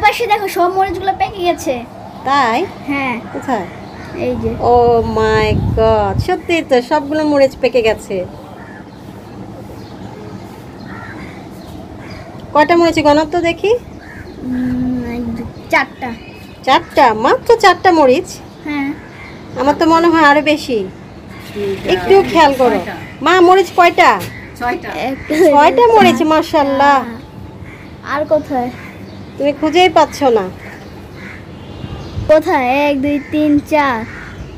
পাশে দেখো সব মরিচগুলো পেকে গেছে। তাই? হ্যাঁ। কোথায়? এই যে। ও মাই গড, সত্যি তো সবগুলো মরিচ পেকে গেছে। কয়টা মরিচ গণো তো দেখি। 4টা। 4টা? মাত্র 4টা মরিচ? হ্যাঁ। আমার তো মনে হয় আরো বেশি। একটু খেয়াল করো মা, মরিচ কয়টা? 6টা। 6টা মরিচ, মাশাআল্লাহ। আর কোথায়? তুমি খুঁজেই পাচ্ছ না। কোথায়? 1 2 3 4।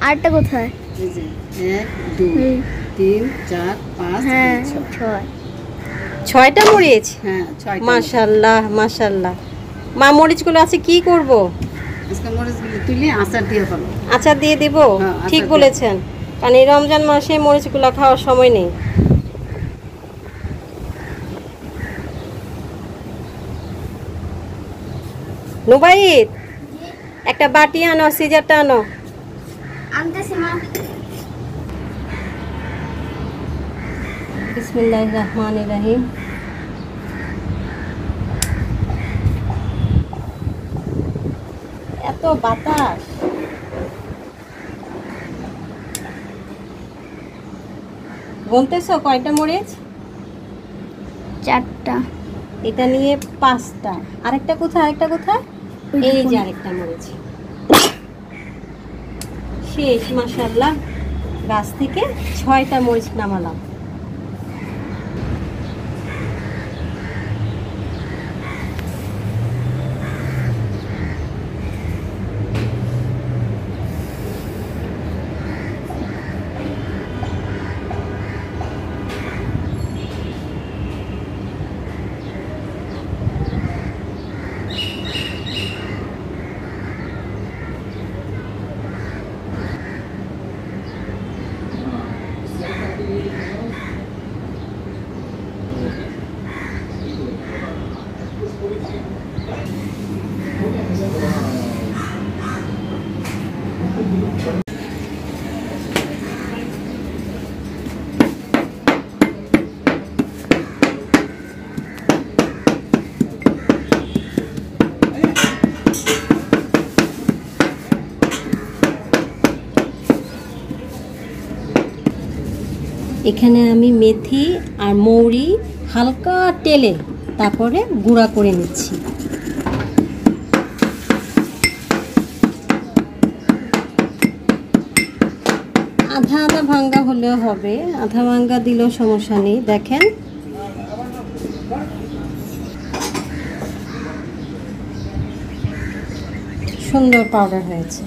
আরটা কোথায়? এই যে 1 2 3 4 5 হ্যাঁ 6। 6। 6টা মরিচ? হ্যাঁ 6টা। মাশাআল্লাহ মাশাআল্লাহ। মা, মরিচগুলো আছে কি করব? আজকে মরিচগুলো তুলে আচার দিয়ে ফেলো। আচার দিয়ে দিব? হ্যাঁ, আচার ঠিক দিয়ে। বলেছেন, কারণ এই রমজান মাসে মরিচগুলো খাওয়ার সময় নেই। নুবাইত, একটা বাটি আনো, সিজারটা আনো। আনতেছি মা। বিসমিল্লাহির রহমানির রহিম। এত বাতাস। গুনতেছো কয়টা মরিচ? 4টা। এটা নিয়ে 5টা। আরেকটা কোথায়? আরেকটা কোথায়? এই যে আরেকটা মরিচ। শেষ, মাশাআল্লাহ। গাছ থেকে 6টা মরিচ নামালাম। এখানে আমি মেথি আর মৌরি হালকা তেলে তারপরে গুঁড়া করে নিচ্ছি। আধা আধা ভাঙ্গা হলেও হবে, আধা ভাঙ্গা দিলেও সমস্যা নেই। দেখেন সুন্দর পাউডার হয়েছে।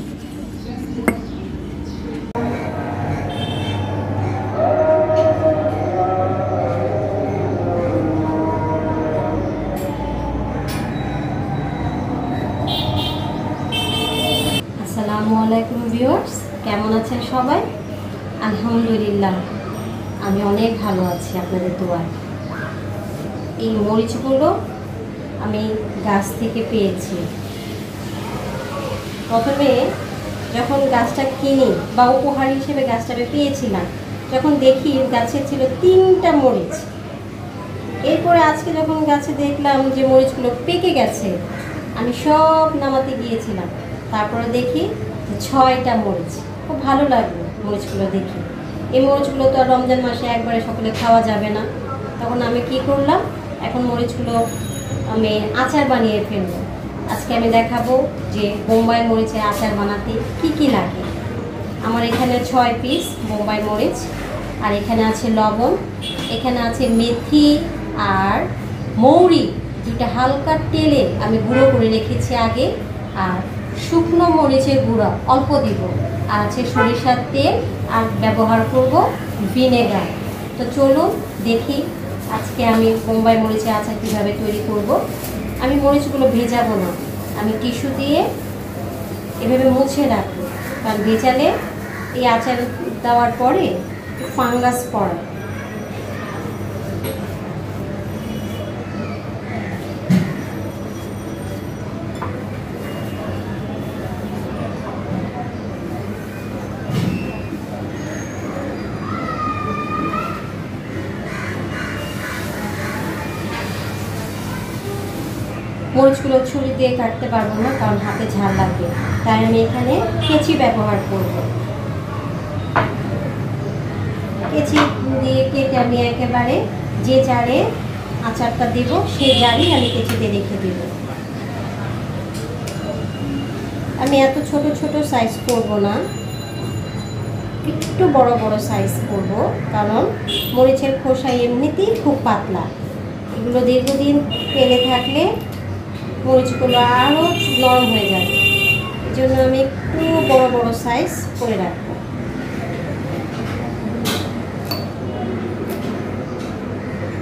আসসালামু আলাইকুম ভিউয়ার্স, কেমন আছেন সবাই? আলহামদুলিল্লাহ আমি অনেক ভালো আছি আপনাদের দোয়ায়। এই মরিচগুলো আমি গাছ থেকে পেয়েছি। প্রথমে যখন গাছটা কিনি বা উপহার হিসেবে গাছটা পেয়েছিলাম, যখন দেখি গাছে ছিল 3টা মরিচ। এরপরে আজকে যখন গাছে দেখলাম যে মরিচগুলো পেকে গেছে, আমি সব নামাতে গিয়েছিলাম, তারপরে দেখি 6টা মরিচ। খুব ভালো লাগলো মরিচগুলো দেখি। এই মরিচগুলো তো আর রমজান মাসে একবারে সকলে খাওয়া যাবে না, তখন আমি কি করলাম, এখন মরিচগুলো আমি আচার বানিয়ে ফেলবো। আজকে আমি দেখাবো যে বোম্বাই মরিচের আচার বানাতে কি কি লাগে। আমার এখানে 6 পিস বোম্বাই মরিচ, আর এখানে আছে লবণ, এখানে আছে মেথি আর মৌরি, দুটা হালকা তেলে আমি গুঁড়ো করে রেখেছি আগে, আর শুকনো মরিচের গুঁড়ো অল্প দিব, আর আছে সরিষার তেল, আর ব্যবহার করব ভিনেগার। তো চলুন দেখি আজকে আমি বোম্বাই মরিচের আচার কীভাবে তৈরি করব। আমি মরিচগুলো ভেজাবো না, আমি টিস্যু দিয়ে এভাবে মুছে রাখবো, কারণ ভেজালে এই আচার দেওয়ার পরে ফাঙ্গাস পড়ে। মরিচগুলো ছুরি দিয়ে কাটতে পারবো না, কারণ হাতে ঝাল লাগবে, তাই আমি এখানে কেচি ব্যবহার করব। কেচি দিয়ে কেটে আমি একেবারে যে জারে আচারটা দেব সেই জারই আমি কেচিতে রেখে দেব। আমি এত ছোট ছোট সাইজ করব না, একটু বড় বড় সাইজ করব, কারণ মরিচের খোসা এমনিতেই খুব পাতলা। এগুলো দীর্ঘদিন তেলে থাকলে মরিচগুলো আরও নরম হয়ে যাবে, এই জন্য আমি একটু বড় বড় সাইজ করে রাখবো।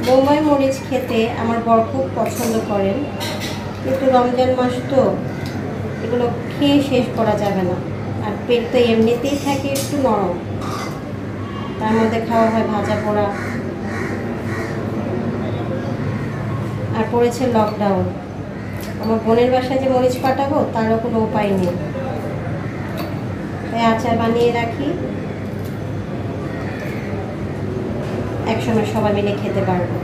বোম্বাই মরিচ খেতে আমার বর খুব পছন্দ করেন, কিন্তু রমজান মাস তো এগুলো খেয়ে শেষ করা যাবে না, আর পেট তো এমনিতেই থাকে একটু নরম, তার মধ্যে খাওয়া হয় ভাজা পোড়া। আর পড়েছে লকডাউন, আমার বোনের বাসায় যে মরিচ পাঠাবো তারও কোনো উপায় নেই, তাই আচার বানিয়ে রাখি, একসময় সবাই মিলে খেতে পারবো।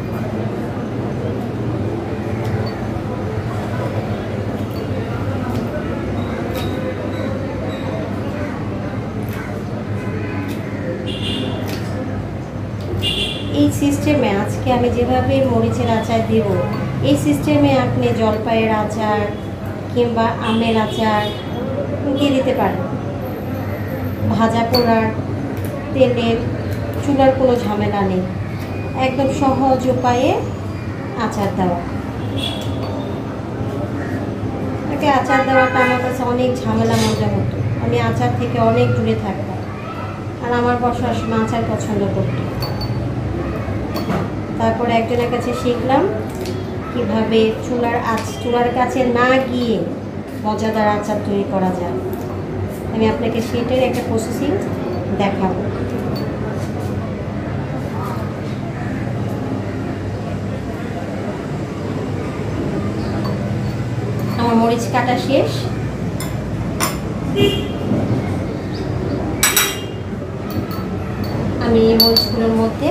এই সিস্টেমে আজকে আমি যেভাবে মরিচের আচার দেব, এই সিস্টেমে আপনি জলপাইয়ের আচার কিংবা আমের আচার দিয়ে দিতে পারেন। ভাজা পোড়ার তেলের চুলার কোনো ঝামেলা নেই, একদম সহজ উপায়ে আচার দেওয়া। তাকে আচার দেওয়াটা আমার কাছে অনেক ঝামেলা মজা হতো, আমি আচার থেকে অনেক দূরে থাকতাম, আর আমার বসার সময় আচার পছন্দ করতো। তারপরে একজনের কাছে শিখলাম কিভাবে চুলার কাছে না গিয়ে মজাদার আচার তৈরি করা যায়। আমি আপনাকে সেটার একটা প্রসেসিং দেখাবো। আমার মরিচ কাটা শেষ, আমি এই মরিচগুলোর মধ্যে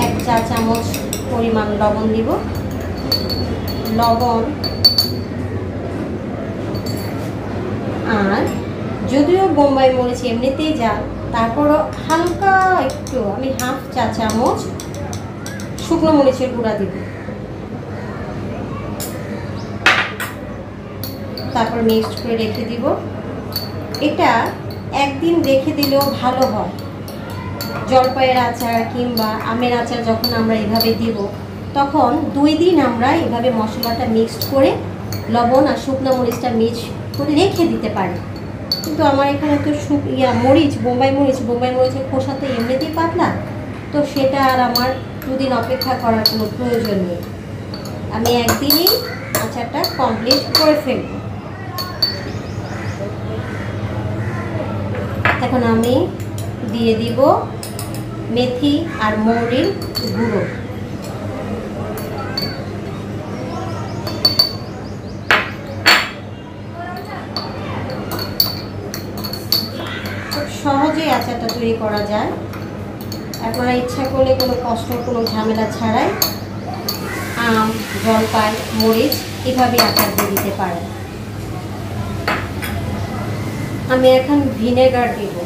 1 চা চামচ পরিমাণ লবণ দিব। লবণ আর যদিও বোম্বাই মরিচ এমনিতেই যা, তারপরও হালকা একটু আমি 1/2 চা চামচ শুকনো মরিচের গুঁড়া দিব। তারপর মিক্সড করে রেখে দিব। এটা একদিন রেখে দিলেও ভালো হয়। জলপাইয়ের আচার কিংবা আমের আচার যখন আমরা এভাবে দিব, তখন 2 দিন আমরা এভাবে মশলাটা মিক্সড করে লবণ আর শুকনো মরিচটা মিক্স করে রেখে দিতে পারি। কিন্তু আমার এখানে তো বোম্বাই মরিচের খোসা তো এমনিতেই পাতলা, তো সেটা আর আমার 2 দিন অপেক্ষা করার কোনো প্রয়োজন নেই। আমি একদিনই আচারটা কমপ্লিট করে ফেলব। এখন আমি দিয়ে দিব মেথি আর মৌরির গুঁড়ো। খুব সহজেই আচারটা তৈরি করা যায়। আপনারা ইচ্ছা করলে কোনো কষ্ট, কোনো ঝামেলা ছাড়াই আম, জলপাই, মরিচ এভাবে আচার দিয়ে দিতে পারেন। আমি এখন ভিনেগার দিব।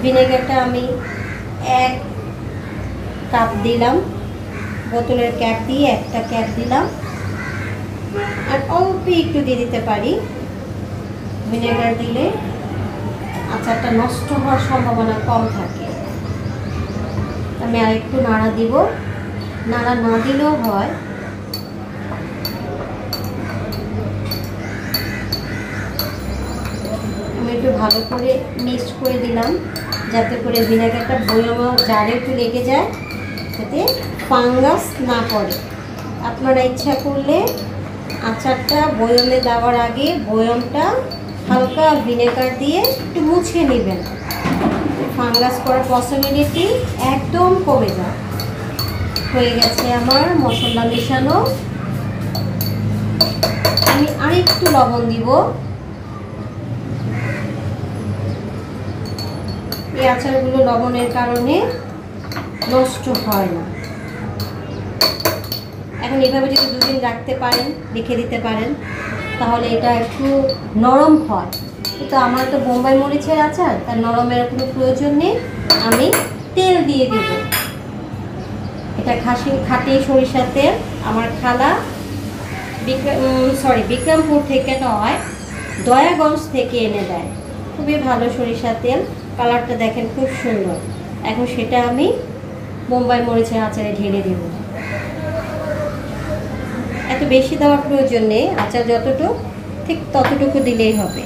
ভিনেগারটা আমি 1 কাপ দিলাম, বোতলের ক্যাপ দিয়ে 1টা ক্যাপ দিলাম, আর অল্প একটু দিয়ে দিতে পারি। ভিনেগার দিলে আচারটা নষ্ট হওয়ার সম্ভাবনা কম থাকে। আমি আর একটু নাড়া দিব, নাড়া না দিলেও হয়। আমি একটু ভালো করে মিক্স করে দিলাম, যাতে করে ভিনেগারটা বয়মে জারে একটু লেগে যায়, যাতে ফাঙ্গাস না পড়ে। আপনারা ইচ্ছা করলে আচারটা বয়মে দেওয়ার আগে বয়মটা হালকা ভিনেগার দিয়ে একটু মুছে নেবেন, ফাঙ্গাস করার পসিবিলিটি একদম কমে যায়। হয়ে গেছে আমার মশলা মেশানো। আমি আরেকটু লবণ দিব। এই আচারগুলো লবণের কারণে নষ্ট হয় না। এখন এভাবে যদি 2 দিন রাখতে পারেন, রেখে দিতে পারেন, তাহলে এটা একটু নরম হয়। কিন্তু আমার তো বোম্বাই মরিচের আচার, তার নরমের কোনো প্রয়োজন নেই। আমি তেল দিয়ে দেব। এটা খাঁটি সরিষার তেল। আমার খালা বিক্রমপুর থেকে নয়, দয়াগঞ্জ থেকে এনে দেয়। খুবই ভালো সরিষার তেল, কালারটা দেখেন খুব সুন্দর। এখন সেটা আমি বোম্বাই মরিচের আচারে ঢেলে দেব। এত বেশি দেওয়ার প্রয়োজন নেই, আচার যতটুকু ঠিক ততটুকু দিলেই হবে।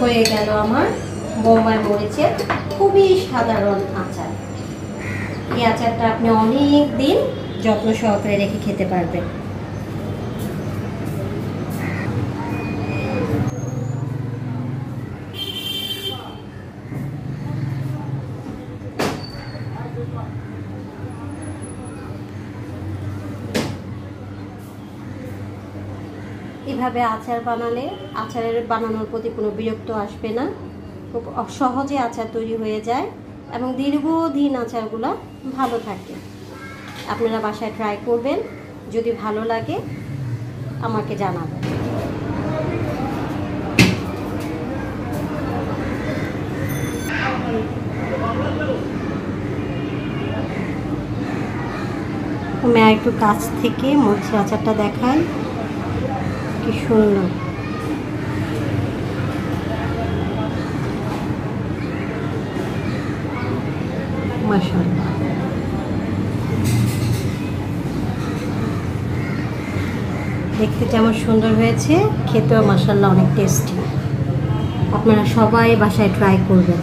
হয়ে গেল আমার বোম্বাই মরিচের খুবই সাধারণ আচার। এই আচারটা আপনি অনেক দিন যত্ন সহকারে রেখে খেতে পারবেন। এভাবে আচার বানালে আচারের বানানোর প্রতি কোনো বিরক্ত আসবে না। খুব সহজে আচার তৈরি হয়ে যায় এবং দীর্ঘদিন আচারগুলো ভালো থাকে। আপনারা বাসায় ট্রাই করবেন, যদি ভালো লাগে আমাকে জানাবেন। আমি আর একটু কাছ থেকে মরিচের আচারটা দেখাই, কি সুন্দর। মাশাআল্লাহ, দেখতে যেমন সুন্দর হয়েছে, খেতেও মাশাআল্লাহ অনেক টেস্টি। আপনারা সবাই বাসায় ট্রাই করবেন।